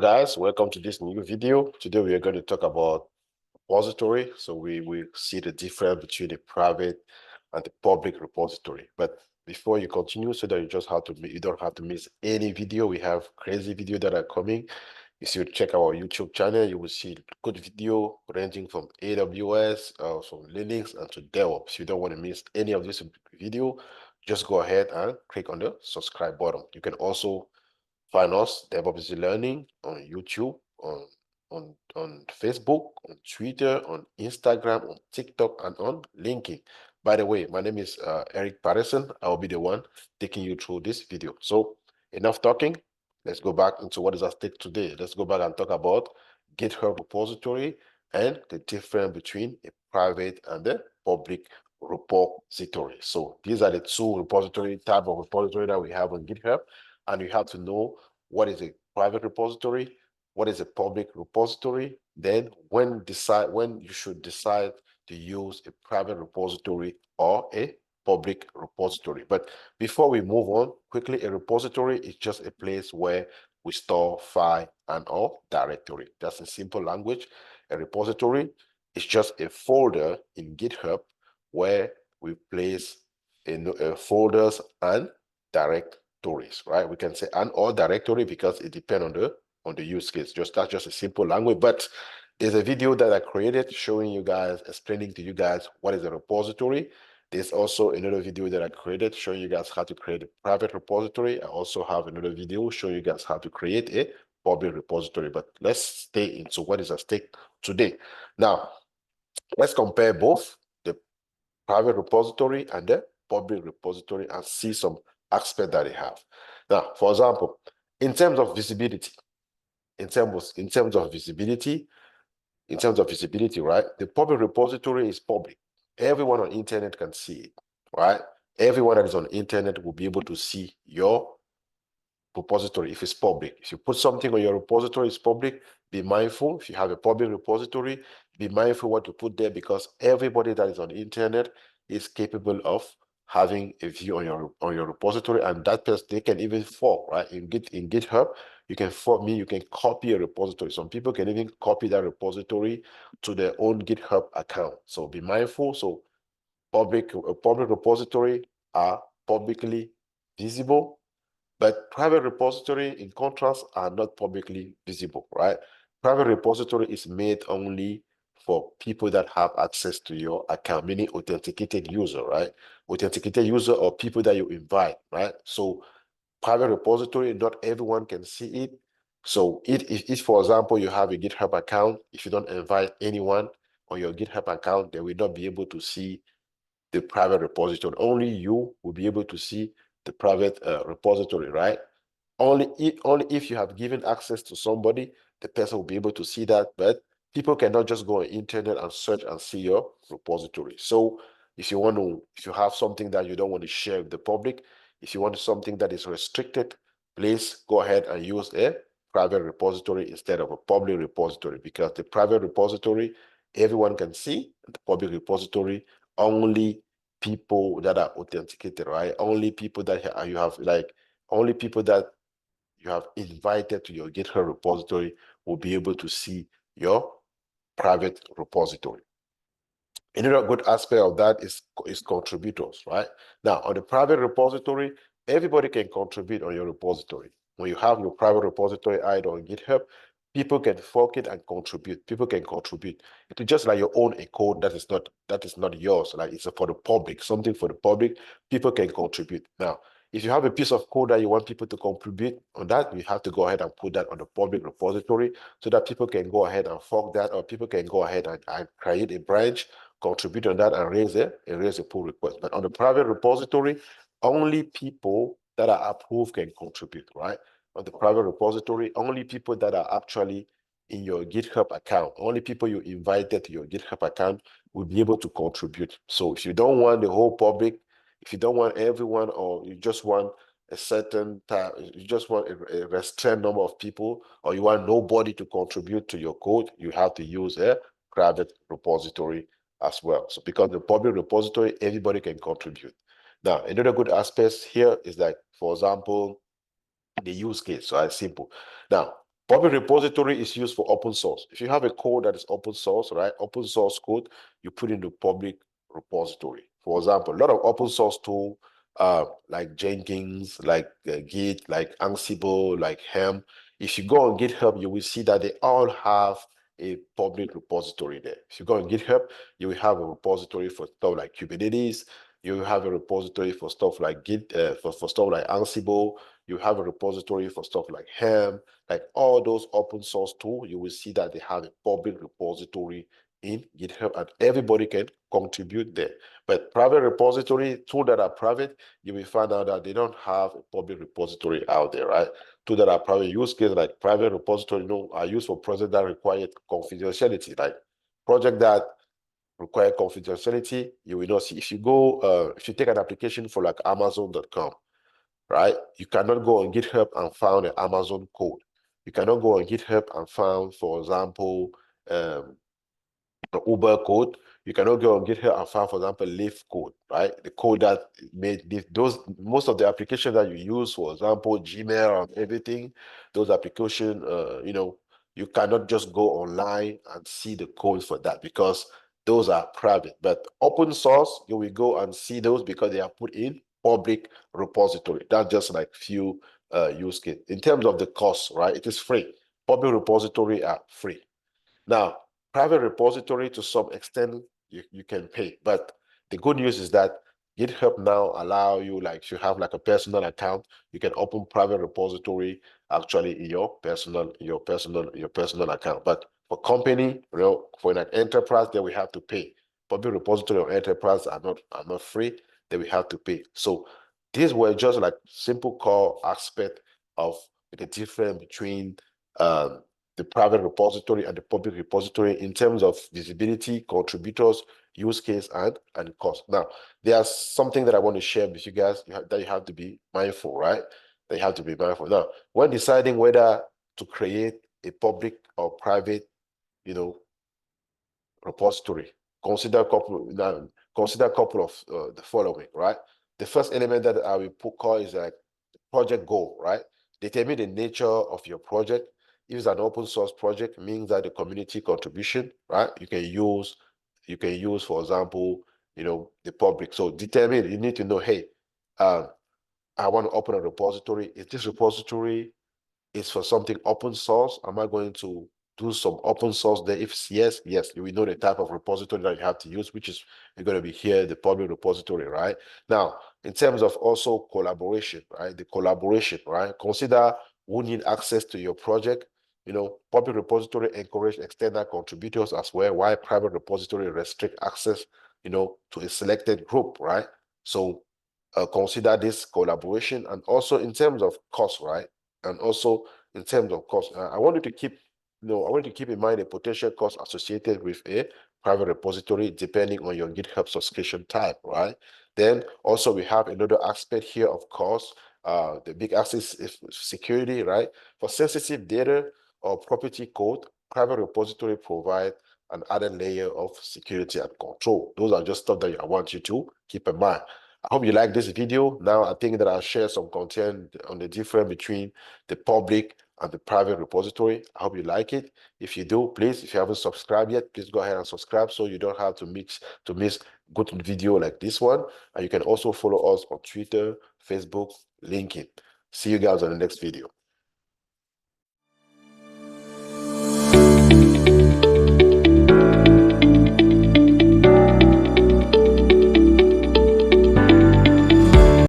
guys, welcome to this new video. Today we are going to talk about repository. So we see the difference between the private and the public repository. But before you continue, so that you don't have to miss any video. We have crazy video that are coming. If you check our YouTube channel, you will see good video ranging from AWS, from Linux, and to DevOps. You don't want to miss any of this video. Just go ahead and click on the subscribe button. You can also find us, DevOps Easy Learning, on YouTube, on Facebook, on Twitter, on Instagram, on TikTok, and on LinkedIn. By the way, my name is Eric Patterson. I will be the one taking you through this video. So enough talking. Let's go back into what is at stake today. Let's go back and talk about GitHub repository and the difference between a private and a public repository. So these are the two type of repository that we have on GitHub. And you have to know what is a private repository, what is a public repository, then when you should decide to use a private repository or a public repository. But before we move on, quickly, a repository is just a place where we store file and or directory. That's in simple language. A repository is just a folder in GitHub where we place folders and directories, right? We can say and or directory because it depends on the use case. That's just a simple language. But there's a video that I created showing you guys, explaining to you guys what is a repository. There's also another video that I created showing you guys how to create a private repository. I also have another video showing you guys how to create a public repository. But let's stay into what is at stake today. Now, let's compare both the private repository and the public repository and see some aspect that they have. Now, for example, in terms of visibility, right? The public repository is public. Everyone on internet can see it, right? Everyone that is on internet will be able to see your repository if it's public. If you put something on your repository, it's public. Be mindful. If you have a public repository, be mindful what to put there, because everybody that is on the internet is capable of having a view on your repository, and that person, they can even fork, right? In GitHub, you can fork, you can copy a repository. Some people can even copy that repository to their own GitHub account. So be mindful. So public repository are publicly visible, but private repository, in contrast, are not publicly visible, right? Private repository is made only for people that have access to your account, meaning authenticated user, right? Authenticated user or people that you invite, right? So private repository, not everyone can see it. So if, for example, you have a GitHub account, if you don't invite anyone on your GitHub account, they will not be able to see the private repository. Only you will be able to see the private repository, right? Only if you have given access to somebody, the person will be able to see that. But people cannot just go on the internet and search and see your repository. So if you have something that you don't want to share with the public, if you want something that is restricted, please go ahead and use a private repository instead of a public repository, because the private repository everyone can see, and the public repository only people that are authenticated, right? Only people that only people that you have invited to your GitHub repository will be able to see your private repository. Another good aspect of that is contributors, right? Now, on the private repository, everybody can contribute on your repository. When you have your private repository either on GitHub, people can fork it and contribute. People can contribute. It's just like your own code that is not yours. Like it's for the public, something for the public. People can contribute. Now, if you have a piece of code that you want people to contribute on that, you have to go ahead and put that on the public repository so that people can go ahead and fork that, or people can go ahead and create a branch, contribute on that, and raise a pull request. But on the private repository, only people that are approved can contribute, right? On the private repository, only people that are actually in your GitHub account, only people you invited to your GitHub account will be able to contribute. So if you don't want the whole public, if you don't want everyone, or you just want a certain time, you just want a restrained number of people, or you want nobody to contribute to your code, you have to use a private repository as well. So because the public repository, everybody can contribute. Now, another good aspect here is that, for example, the use case. So it's simple. Now, Public repository is used for open source. If you have a code that is open source, right? Open source code, you put in the public repository. For example, a lot of open source tool, like Jenkins, like Git, like Ansible, like Helm. If you go on GitHub, you will see that they all have a public repository there. If you go on GitHub, you will have a repository for stuff like Kubernetes. You will have a repository for stuff like Git, for stuff like Ansible. You have a repository for stuff like Helm. Like all those open source tools, you will see that they have a public repository in GitHub and everybody can contribute there. But private repository, tools that are private, you will find out that they don't have a public repository out there, right? Tools that are private use case like private repository, are used for projects that require confidentiality, like project that require confidentiality, you will not see. If you go, if you take an application for like Amazon.com, right? You cannot go on GitHub and find an Amazon code. You cannot go on GitHub and find, for example, the Uber code. You cannot go on GitHub and find, for example, Lyft code, right? The code that made those, most of the applications that you use, for example, Gmail and everything, those applications, you cannot just go online and see the code for that because those are private. But open source, you will go and see those because they are put in public repository. That's just like few use cases. In terms of the cost, right? It is free. Public repository are free. Now, private repository, to some extent, you can pay. But the good news is that GitHub now allow you, like, if you have like a personal account, you can open private repository actually in your personal account. But for company, for an enterprise, then we have to pay. Public repository or enterprise are not free, then we have to pay. So these were just like simple core aspect of the difference between the private repository and the public repository in terms of visibility, contributors, use case, and cost. Now, there's something that I want to share with you guys that you have to be mindful, right? That you have to be mindful. Now, when deciding whether to create a public or private, repository, consider a couple of the following, right? The first element that I will call is like project goal, right? Determine the nature of your project. If it's an open source project, it means that the community contribution, right? You can use, for example, the public. So determine, you need to know, hey, I want to open a repository. Is this repository is for something open source? Am I going to do some open source there? If yes, you will know the type of repository that you have to use, which is going to be here, the public repository, right? Now, in terms of also collaboration, right? The collaboration, right? Consider who need access to your project. Public repository encourage external contributors as well, while private repository restrict access, to a selected group, right? So consider this collaboration. And also in terms of cost, right? And also in terms of cost, I want you to keep, in mind the potential cost associated with a private repository depending on your GitHub subscription type, right? Then also we have another aspect here of cost. The big aspect is security, right? For sensitive data or property code, private repository provide an added layer of security and control. Those are just stuff that I want you to keep in mind. I hope you like this video. Now, I think that I'll share some content on the difference between the public and the private repository. I hope you like it. If you do, please, if you haven't subscribed yet, please go ahead and subscribe so you don't have to miss good video like this one. And you can also follow us on Twitter, Facebook, LinkedIn. See you guys on the next video.